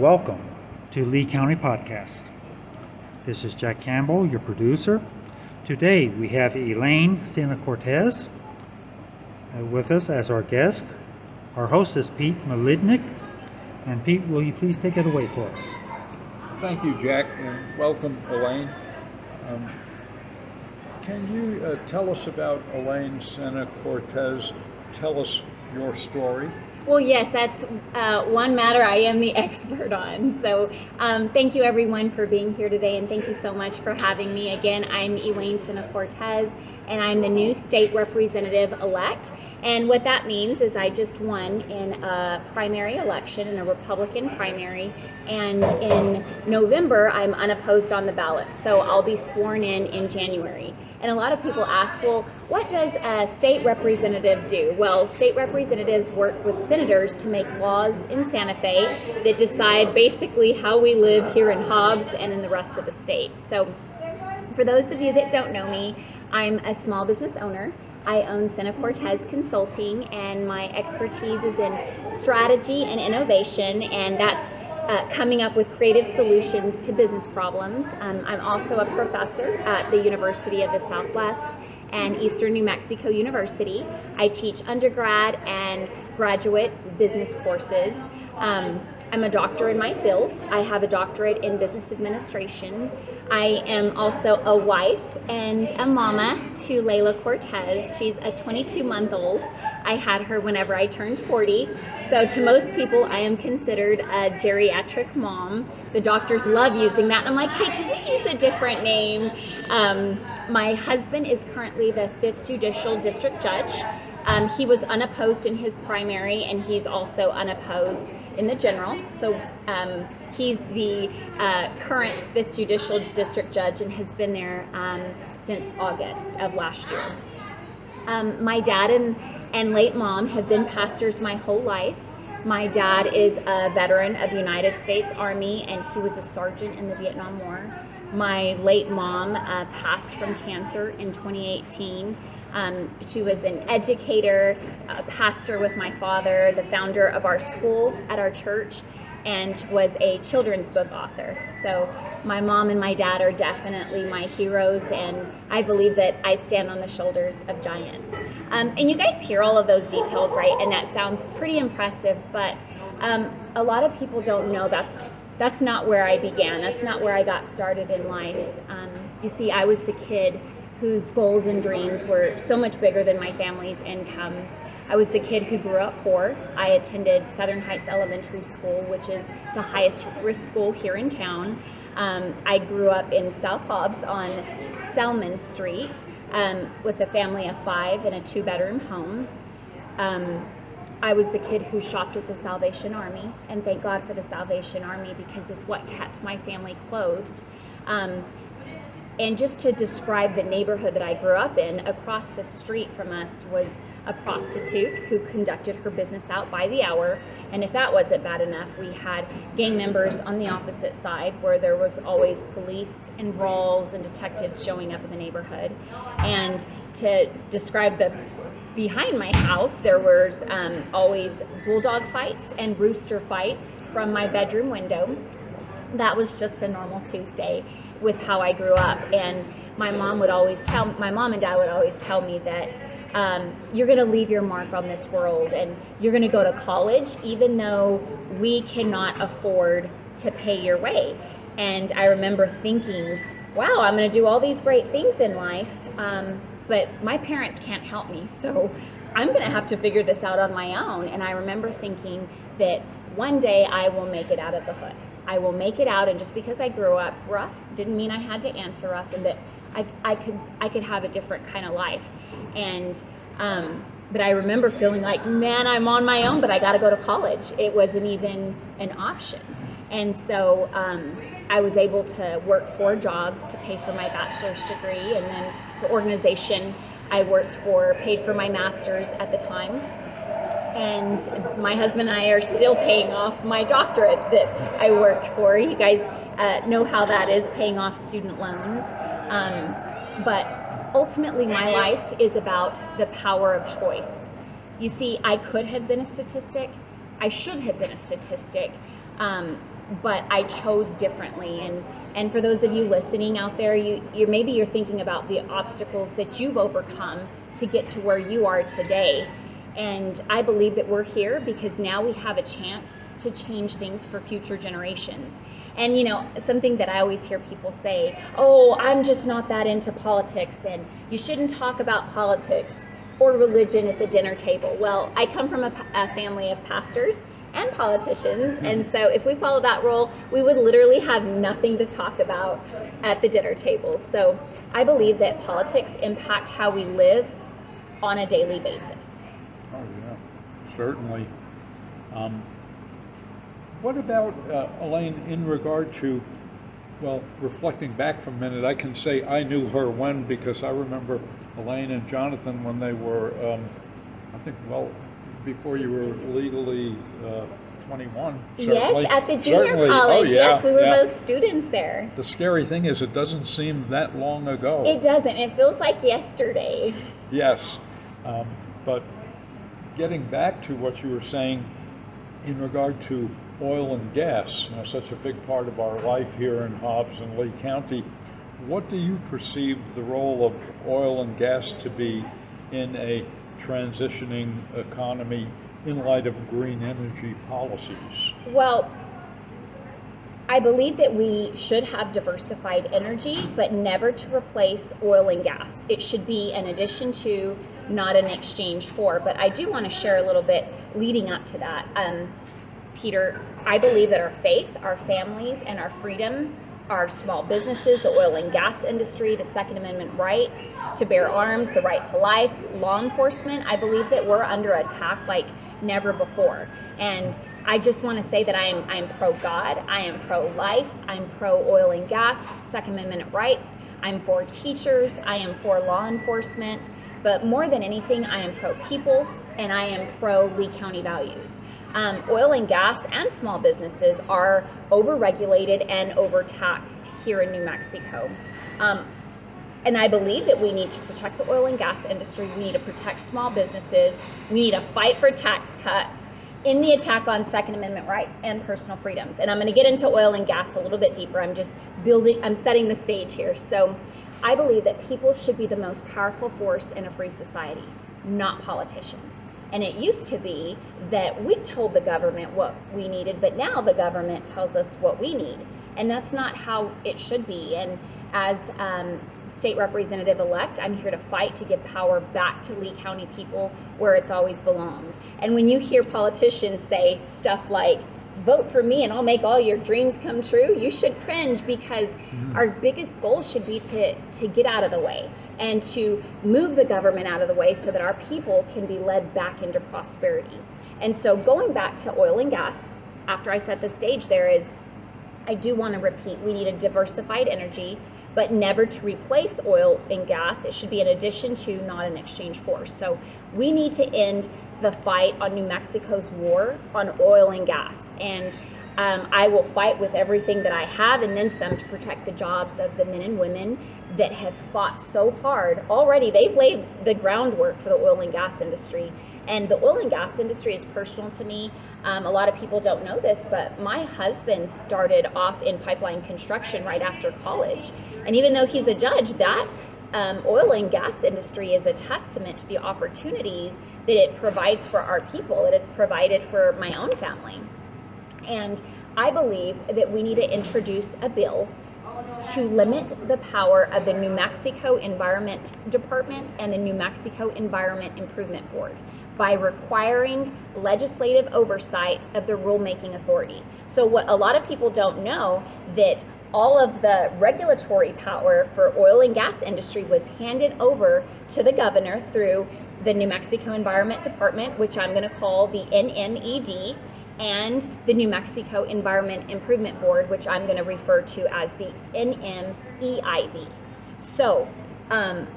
welcome to Lee County Podcast. This is Jack Campbell, your producer. Today we have Elaine Sena Cortez with us as our guest. Our host is Pete Malidnik. And Pete, will you please take it away for us? Thank you, Jack, and welcome, Elaine. Can you tell us about Elaine Sena Cortez? Tell us your story. Well, yes, that's one matter I am the expert on. So thank you everyone for being here today, and thank you so much for having me. Again, I'm Elaine Sena Cortez, and I'm the new state representative-elect. And what that means is I just won in a primary election, in a Republican primary, and in November I'm unopposed on the ballot. So I'll be sworn in January. And a lot of people ask, well, what does a state representative do? Well, state representatives work with senators to make laws in Santa Fe that decide basically how we live here in Hobbs and in the rest of the state. So for those of you that don't know me, I'm a small business owner. I own Sena Cortez Consulting, and my expertise is in strategy and innovation, and that's coming up with creative solutions to business problems. I'm also a professor at the University of the Southwest and Eastern New Mexico University. I teach undergrad and graduate business courses. I'm a doctor in my field. I have a doctorate in business administration. I am also a wife and a mama to Layla Cortez. She's a 22-month-old. I had her whenever I turned 40. So to most people, I am considered a geriatric mom. The doctors love using that. I'm like, hey, can we use a different name? My husband is currently the 5th Judicial District Judge. He was unopposed in his primary, and he's also unopposed in the general. So he's the current 5th Judicial District Judge and has been there since August of last year. My dad and late mom have been pastors my whole life. My dad is a veteran of the United States Army, and he was a sergeant in the Vietnam War. My late mom passed from cancer in 2018. She was an educator, a pastor with my father, the founder of our school at our church, and was a children's book author. So my mom and my dad are definitely my heroes, and I believe that I stand on the shoulders of giants. And you guys hear all of those details, right? And that sounds pretty impressive, but a lot of people don't know that's not where I began. That's not where I got started in life. You see, I was the kid whose goals and dreams were so much bigger than my family's income. I was the kid who grew up poor. I attended Southern Heights Elementary School, which is the highest risk school here in town. I grew up in South Hobbs on Selman Street with a family of 5 in a 2-bedroom home. I was the kid who shopped at the Salvation Army, and thank God for the Salvation Army because it's what kept my family clothed. And just to describe the neighborhood that I grew up in, across the street from us was a prostitute who conducted her business out by the hour. And if that wasn't bad enough, we had gang members on the opposite side where there was always police and brawls and detectives showing up in the neighborhood. And to describe the behind my house, there was always bulldog fights and rooster fights from my bedroom window. That was just a normal Tuesday with how I grew up. And my mom and dad would always tell me that you're going to leave your mark on this world, and you're going to go to college even though we cannot afford to pay your way. And I remember thinking, wow, I'm going to do all these great things in life, but my parents can't help me, so I'm going to have to figure this out on my own. And I remember thinking that one day I will make it out of the hood. I will make it out, and just because I grew up rough didn't mean I had to answer rough, and that I could have a different kind of life. And but I remember feeling like, man, I'm on my own, but I got to go to college. It wasn't even an option. And so I was able to work 4 jobs to pay for my bachelor's degree, and then the organization I worked for paid for my master's at the time. And my husband and I are still paying off my doctorate that I worked for. You guys know how that is, paying off student loans. But ultimately, my life is about the power of choice. You see, I could have been a statistic. I should have been a statistic. but I chose differently. And for those of you listening out there, maybe you're thinking about the obstacles that you've overcome to get to where you are today. And I believe that we're here because now we have a chance to change things for future generations. And something that I always hear people say, oh, I'm just not that into politics, and you shouldn't talk about politics or religion at the dinner table. Well, I come from a family of pastors and politicians, and so if we follow that rule, we would literally have nothing to talk about at the dinner table. So I believe that politics impact how we live on a daily basis. Oh yeah, certainly. What about, Elaine, in regard to, well, reflecting back for a minute, I can say I knew her when, because I remember Elaine and Jonathan when they were, I think, well, before you were legally 21. Yes, at the junior college. Oh, yeah, yes, we were both students there. The scary thing is it doesn't seem that long ago. It doesn't. It feels like yesterday. Yes, but getting back to what you were saying in regard to oil and gas, such a big part of our life here in Hobbs and Lee County, what do you perceive the role of oil and gas to be in a transitioning economy in light of green energy policies? Well, I believe that we should have diversified energy, but never to replace oil and gas. It should be an addition to, not an exchange for. But I do want to share a little bit leading up to that. Peter, I believe that our faith, our families, and our freedom, our small businesses, the oil and gas industry, the Second Amendment rights to bear arms, the right to life, law enforcement, I believe that we're under attack like never before. And I just want to say that I'm pro-God, I am pro-life, I'm pro-oil and gas, Second Amendment rights, I'm for teachers, I am for law enforcement, but more than anything, I am pro-people, and I am pro-Lee County values. Oil and gas and small businesses are overregulated and overtaxed here in New Mexico. And I believe that we need to protect the oil and gas industry. We need to protect small businesses. We need to fight for tax cuts in the attack on Second Amendment rights and personal freedoms. And I'm going to get into oil and gas a little bit deeper. I'm setting the stage here. So I believe that people should be the most powerful force in a free society, not politicians. And it used to be that we told the government what we needed, but now the government tells us what we need. And that's not how it should be. And as state representative-elect, I'm here to fight to give power back to Lee County people where it's always belonged. And when you hear politicians say stuff like, vote for me and I'll make all your dreams come true, you should cringe, because our biggest goal should be to get out of the way and to move the government out of the way so that our people can be led back into prosperity. And so going back to oil and gas, after I set the stage there, is I do want to repeat, we need a diversified energy, but never to replace oil and gas. It should be an addition to, not an exchange for. So we need to end the fight on New Mexico's war on oil and gas. And I will fight with everything that I have and then some to protect the jobs of the men and women that have fought so hard. Already they've laid the groundwork for the oil and gas industry. And the oil and gas industry is personal to me. A lot of people don't know this, but my husband started off in pipeline construction right after college. And even though he's a judge, that oil and gas industry is a testament to the opportunities that it provides for our people, that it's provided for my own family. And I believe that we need to introduce a bill to limit the power of the New Mexico Environment Department and the New Mexico Environment Improvement Board by requiring legislative oversight of the rulemaking authority. So what a lot of people don't know, that all of the regulatory power for oil and gas industry was handed over to the governor through the New Mexico Environment Department, which I'm going to call the NMED, and the New Mexico Environment Improvement Board, which I'm going to refer to as the NMEIB. So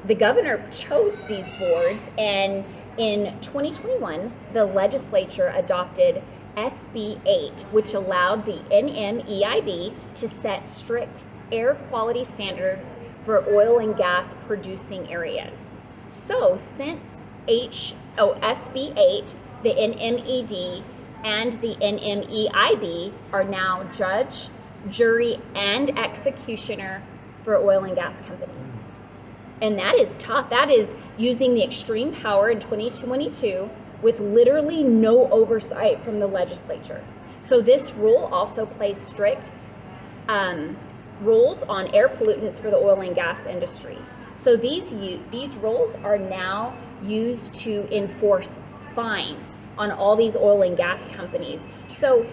the governor chose these boards, and in 2021, the legislature adopted SB 8, which allowed the NMEIB to set strict air quality standards for oil and gas producing areas. So since SB 8, the NMED and the NMEIB are now judge, jury, and executioner for oil and gas companies. And that is tough. That is using the extreme power in 2022 with literally no oversight from the legislature. So this rule also places strict rules on air pollutants for the oil and gas industry. So these rules are now used to enforce fines on all these oil and gas companies. So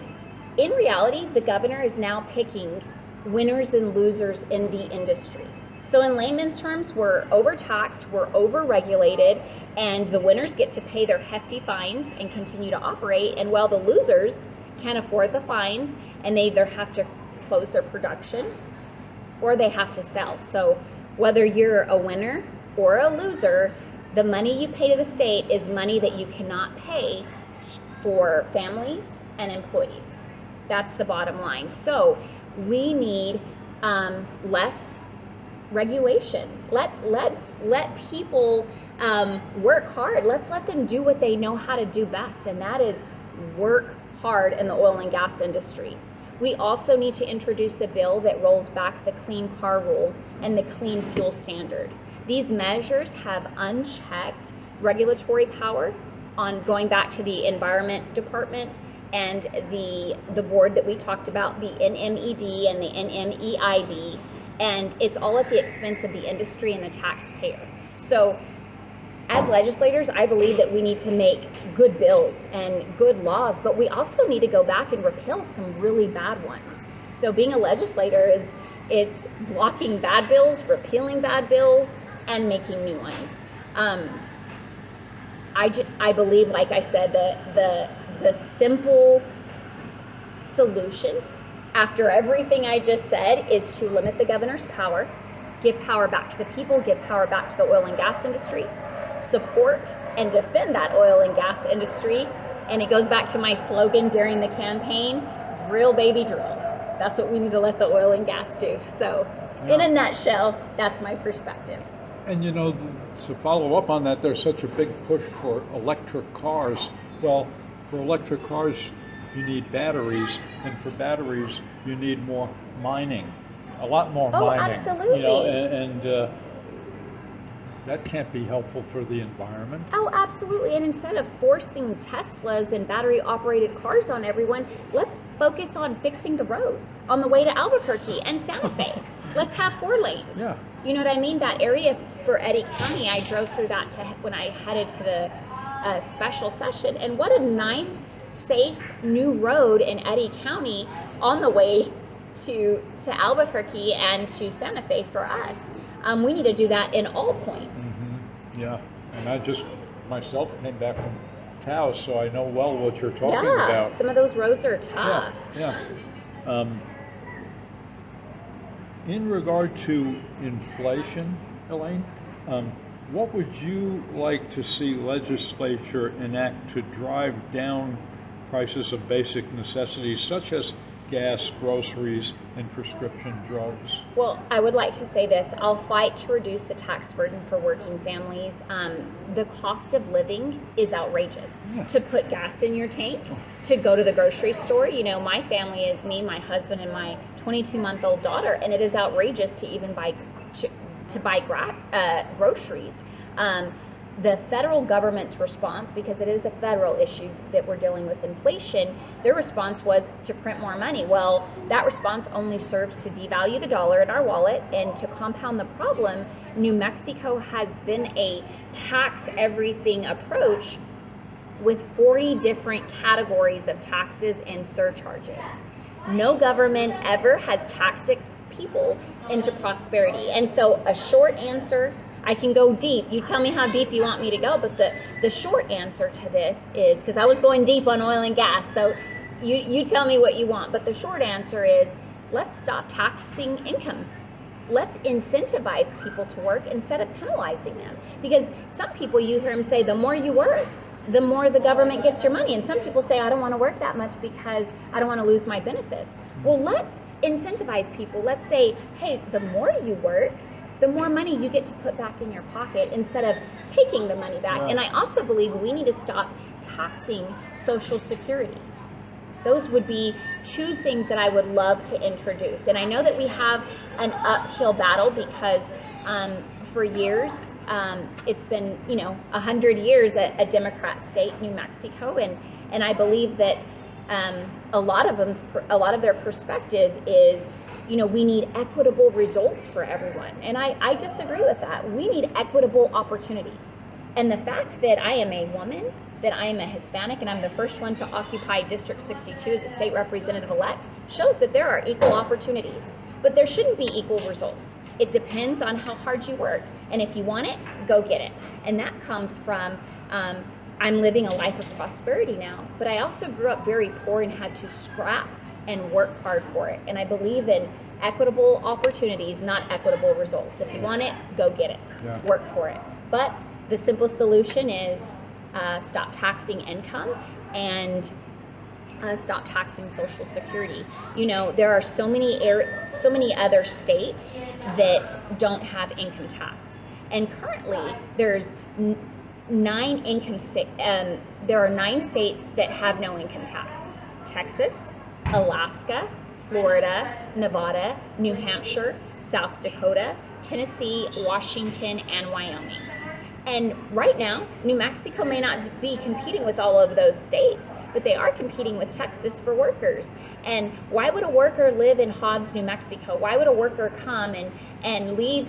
in reality, the governor is now picking winners and losers in the industry. So in layman's terms, we're overtaxed, we're overregulated, and the winners get to pay their hefty fines and continue to operate, and while the losers can't afford the fines, and they either have to close their production or they have to sell. So whether you're a winner or a loser, the money you pay to the state is money that you cannot pay for families and employees. That's the bottom line. So we need less regulation. Let people work hard. Let's let them do what they know how to do best, and that is work hard in the oil and gas industry. We also need to introduce a bill that rolls back the clean car rule and the clean fuel standard. These measures have unchecked regulatory power on going back to the Environment Department and the board that we talked about, the NMED and the NMEIB, and it's all at the expense of the industry and the taxpayer. So as legislators, I believe that we need to make good bills and good laws, but we also need to go back and repeal some really bad ones. So being a legislator it's blocking bad bills, repealing bad bills, and making new ones. I believe, like I said, the simple solution after everything I just said is to limit the governor's power, give power back to the people, give power back to the oil and gas industry, support and defend that oil and gas industry. And it goes back to my slogan during the campaign, drill baby drill. That's what we need to let the oil and gas do. So in a nutshell, that's my perspective. And you know, to follow up on that, there's such a big push for electric cars. Well, for electric cars, you need batteries, and for batteries, you need more mining, a lot more mining. Absolutely. You know, and that can't be helpful for the environment. Oh, absolutely. And instead of forcing Teslas and battery-operated cars on everyone, let's focus on fixing the roads on the way to Albuquerque and Santa Fe. Let's have 4 lanes. Yeah. You know what I mean? That area for Eddy County, I drove through that when I headed to the special session. And what a nice, safe new road in Eddy County on the way to Albuquerque and to Santa Fe for us. We need to do that in all points. Mm-hmm. Yeah, and I just myself came back from Taos, so I know well what you're talking about. Some of those roads are tough. Yeah. In regard to inflation, Elaine, what would you like to see legislature enact to drive down prices of basic necessities such as gas, groceries, and prescription drugs? Well, I would like to say this. I'll fight to reduce the tax burden for working families. The cost of living is outrageous. Yeah. To put gas in your tank, to go to the grocery store. You know, my family is me, my husband, and my 22-month-old daughter, and it is outrageous to even buy groceries. The federal government's response, because it is a federal issue that we're dealing with inflation, their response was to print more money. Well, that response only serves to devalue the dollar in our wallet, and to compound the problem, New Mexico has been a tax everything approach with 40 different categories of taxes and surcharges. No government ever has taxed its people into prosperity. And so a short answer, I can go deep. You tell me how deep you want me to go, but the short answer to this is, because I was going deep on oil and gas, so you tell me what you want, but the short answer is, let's stop taxing income. Let's incentivize people to work instead of penalizing them. Because some people, you hear them say, the more you work, the more the government gets your money. And some people say, I don't want to work that much because I don't want to lose my benefits. Well, let's incentivize people. Let's say, hey, the more you work, the more money you get to put back in your pocket instead of taking the money back. Yeah. And I also believe we need to stop taxing Social Security. Those would be two things that I would love to introduce. And I know that we have an uphill battle because for years, it's been, 100 years a Democrat state, New Mexico, and I believe that a lot of their perspective is, we need equitable results for everyone. And I disagree with that. We need equitable opportunities. And the fact that I am a woman, that I am a Hispanic, and I'm the first one to occupy District 62 as a state representative-elect shows that there are equal opportunities. But there shouldn't be equal results. It depends on how hard you work. And if you want it, go get it. And that comes from, I'm living a life of prosperity now, but I also grew up very poor and had to scrap and work hard for it. And I believe in equitable opportunities, not equitable results. If you want it, go get it. Yeah. Work for it. But the simple solution is stop taxing income and stop taxing Social Security. There are so many other states that don't have income tax, and currently there's 9 income states. There are 9 states that have no income tax: Texas, Alaska, Florida, Nevada, New Hampshire, South Dakota, Tennessee, Washington, and Wyoming. And right now, New Mexico may not be competing with all of those states, but they are competing with Texas for workers. And why would a worker live in Hobbs, New Mexico? Why would a worker come and leave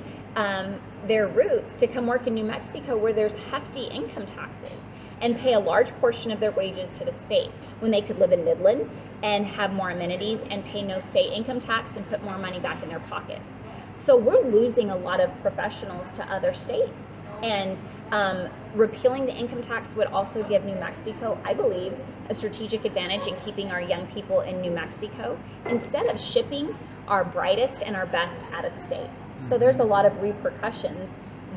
their roots to come work in New Mexico where there's hefty income taxes and pay a large portion of their wages to the state when they could live in Midland and have more amenities and pay no state income tax and put more money back in their pockets? So we're losing a lot of professionals to other states. And repealing the income tax would also give New Mexico, I believe, a strategic advantage in keeping our young people in New Mexico instead of shipping our brightest and our best out of state. So there's a lot of repercussions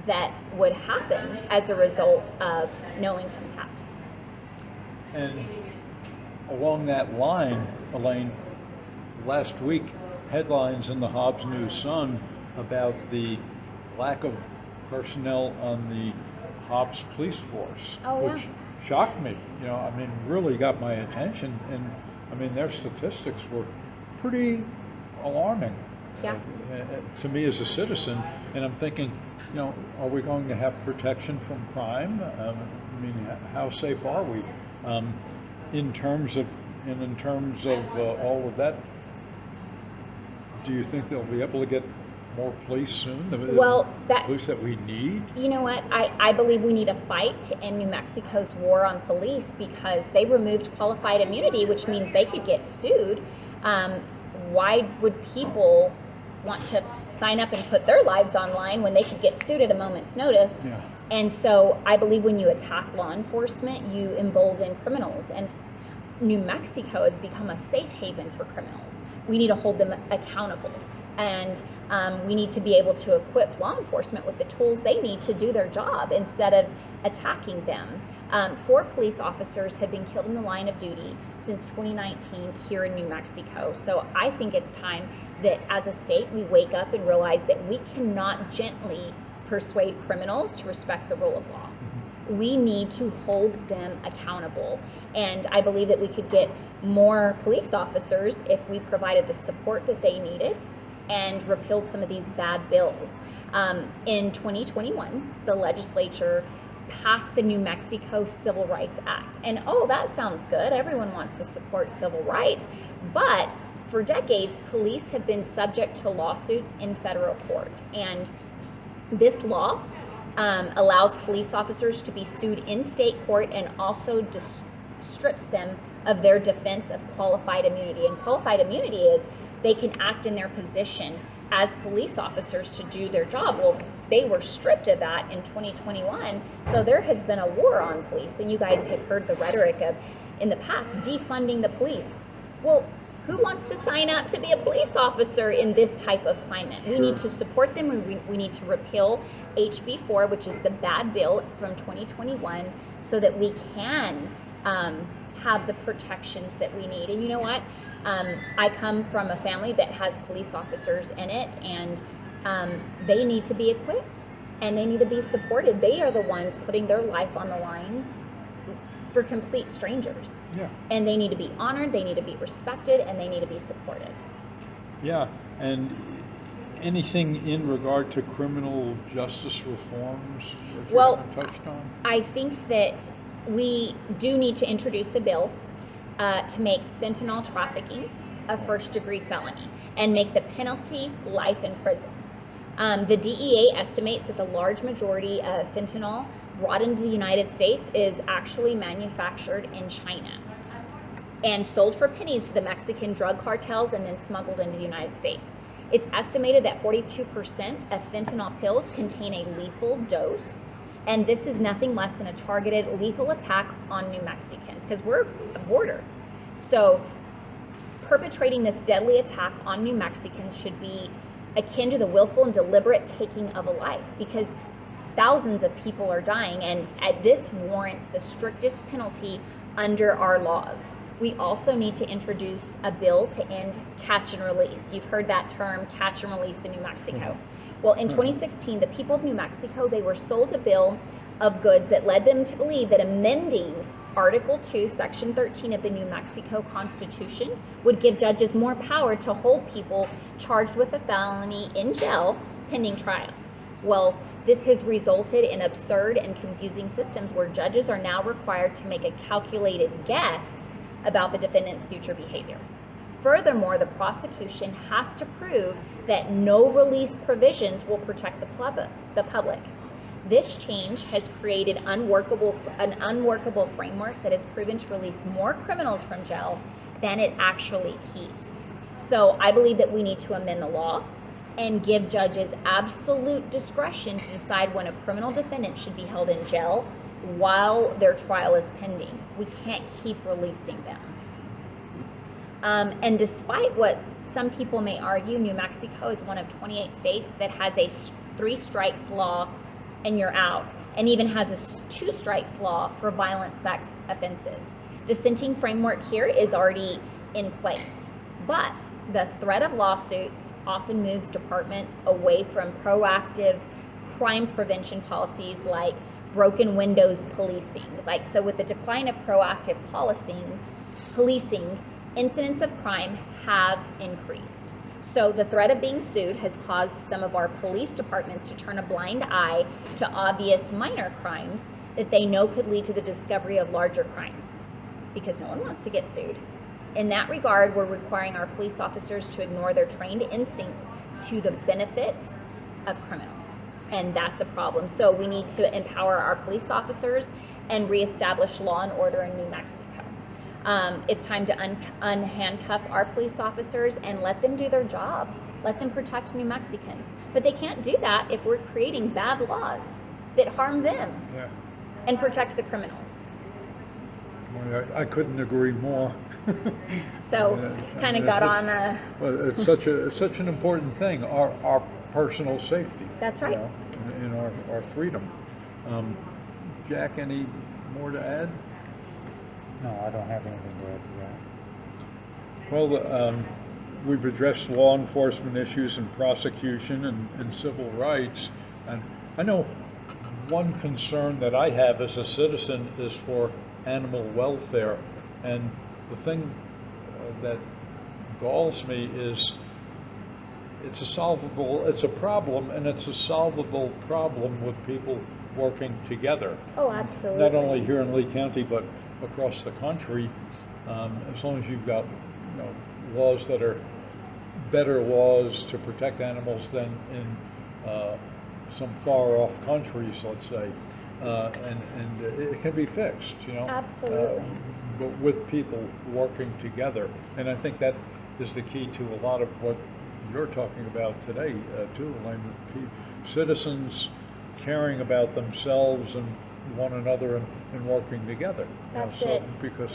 that would happen as a result of no income tax. And along that line, Elaine, last week, headlines in the Hobbs News Sun about the lack of personnel on the Hobbs police force, which shocked me. Really got my attention. And their statistics were pretty alarming to me as a citizen. And I'm thinking, are we going to have protection from crime? How safe are we in terms of all of that? Do you think they'll be able to get more police soon? Well, police that we need? You know what? I believe we need a fight in New Mexico's war on police because they removed qualified immunity, which means they could get sued. Why would people want to sign up and put their lives online when they could get sued at a moment's notice? Yeah. And so I believe when you attack law enforcement, you embolden criminals. And New Mexico has become a safe haven for criminals. We need to hold them accountable. And we need to be able to equip law enforcement with the tools they need to do their job instead of attacking them. 4 police officers have been killed in the line of duty since 2019 here in New Mexico. So I think it's time that as a state we wake up and realize that we cannot gently persuade criminals to respect the rule of law. We need to hold them accountable. And I believe that we could get more police officers if we provided the support that they needed and repealed some of these bad bills. In 2021, the legislature passed the New Mexico Civil Rights Act. And that sounds good. Everyone wants to support civil rights. But for decades, police have been subject to lawsuits in federal court. And this law allows police officers to be sued in state court and also strips them of their defense of qualified immunity. And qualified immunity is they can act in their position as police officers to do their job. Well, they were stripped of that in 2021, so there has been a war on police. And you guys have heard the rhetoric of, in the past, defunding the police. Well, who wants to sign up to be a police officer in this type of climate? We need to support them. We need to repeal HB 4, which is the bad bill from 2021, so that we can have the protections that we need. And you know what? I come from a family that has police officers in it, and they need to be equipped and they need to be supported. They are the ones putting their life on the line for complete strangers. Yeah. And they need to be honored, they need to be respected, and they need to be supported. Yeah, and anything in regard to criminal justice reforms that you Well, haven't touched on? I think that we do need to introduce a bill to make fentanyl trafficking a first-degree felony and make the penalty life in prison. The DEA estimates that the large majority of fentanyl brought into the United States is actually manufactured in China and sold for pennies to the Mexican drug cartels and then smuggled into the United States. It's estimated that 42% of fentanyl pills contain a lethal dose, and this is nothing less than a targeted lethal attack on New Mexicans, because we're a border. So perpetrating this deadly attack on New Mexicans should be akin to the willful and deliberate taking of a life, because thousands of people are dying, and this warrants the strictest penalty under our laws. We also need to introduce a bill to end catch and release. You've heard that term, catch and release in New Mexico. Well, in 2016, the people of New Mexico, they were sold a bill of goods that led them to believe that amending Article 2, Section 13 of the New Mexico Constitution would give judges more power to hold people charged with a felony in jail pending trial. Well, this has resulted in absurd and confusing systems where judges are now required to make a calculated guess about the defendant's future behavior. Furthermore, the prosecution has to prove that no release provisions will protect the public. This change has created an unworkable framework that has proven to release more criminals from jail than it actually keeps. So I believe that we need to amend the law and give judges absolute discretion to decide when a criminal defendant should be held in jail while their trial is pending. We can't keep releasing them. And despite what some people may argue, New Mexico is one of 28 states that has a 3 strikes law and you're out, and even has a 2 strikes law for violent sex offenses. The sentencing framework here is already in place, but the threat of lawsuits often moves departments away from proactive crime prevention policies like broken windows policing. So with the decline of proactive policing, incidents of crime have increased. So the threat of being sued has caused some of our police departments to turn a blind eye to obvious minor crimes that they know could lead to the discovery of larger crimes, because no one wants to get sued. In that regard, we're requiring our police officers to ignore their trained instincts to the benefits of criminals. And that's a problem. So we need to empower our police officers and reestablish law and order in New Mexico. It's time to unhandcuff our police officers and let them do their job. Let them protect New Mexicans. But they can't do that if we're creating bad laws that harm them and protect the criminals. Well, I couldn't agree more. So kind of got on a... Well, it's such an important thing, our personal safety. That's right. In our freedom. Jack, any more to add? No, I don't have anything to add to that. Well, we've addressed law enforcement issues and prosecution and civil rights. And I know one concern that I have as a citizen is for animal welfare. And the thing that galls me is it's a problem, and it's a solvable problem with people working together. Oh, absolutely. Not only here in Lee County, but across the country, as long as you've got laws that are better laws to protect animals than in some far-off countries, let's say, and it can be fixed, Absolutely. but with people working together. And I think that is the key to a lot of what you're talking about today, too, Elaine. Citizens caring about themselves and one another and working together. That's it. Because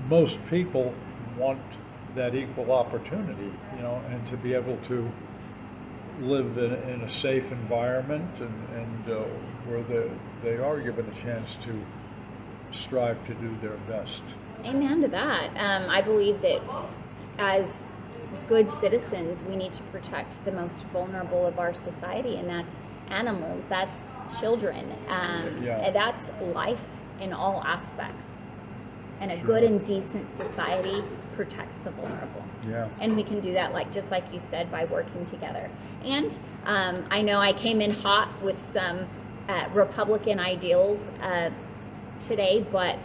most people want that equal opportunity, and to be able to live in a safe environment and where they are given a chance to strive to do their best. Amen to that. I believe that as good citizens, we need to protect the most vulnerable of our society, and that's animals, that's children, that's life in all aspects. And a good and decent society protects the vulnerable. Yeah. And we can do that, just like you said, by working together. And I know I came in hot with some Republican ideals today, but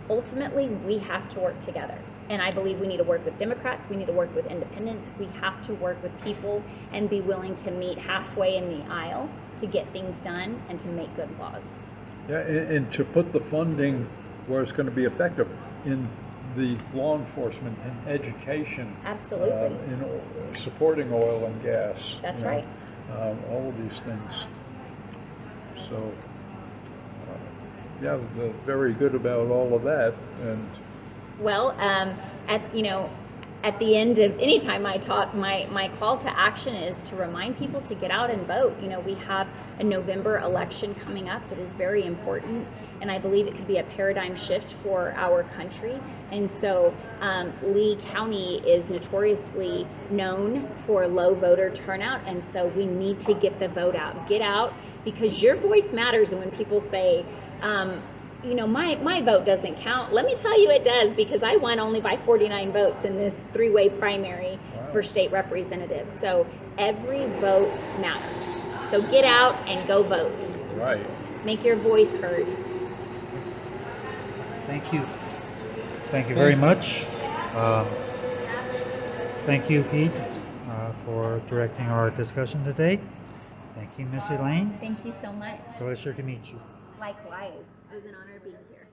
ultimately we have to work together. And I believe we need to work with Democrats, we need to work with independents, we have to work with people and be willing to meet halfway in the aisle to get things done and to make good laws. Yeah, and to put the funding where it's going to be effective in the law enforcement and education. Absolutely. In supporting oil and gas. That's right. All of these things. So, yeah, very good about all of that. And well, at the end of any time I talk, my call to action is to remind people to get out and vote. We have a November election coming up that is very important, and I believe it could be a paradigm shift for our country. And so Lee County is notoriously known for low voter turnout, and so we need to get the vote out. Get out, because your voice matters. And when people say, my vote doesn't count, let me tell you it does, because I won only by 49 votes in this 3-way primary for state representatives. So every vote matters. So get out and go vote. right. Make your voice heard. Thank you. Thank you very much. Thank you, Pete, for directing our discussion today. Thank you, Miss Elaine. Thank you so much. Pleasure to meet you. Likewise. It was an honor being here.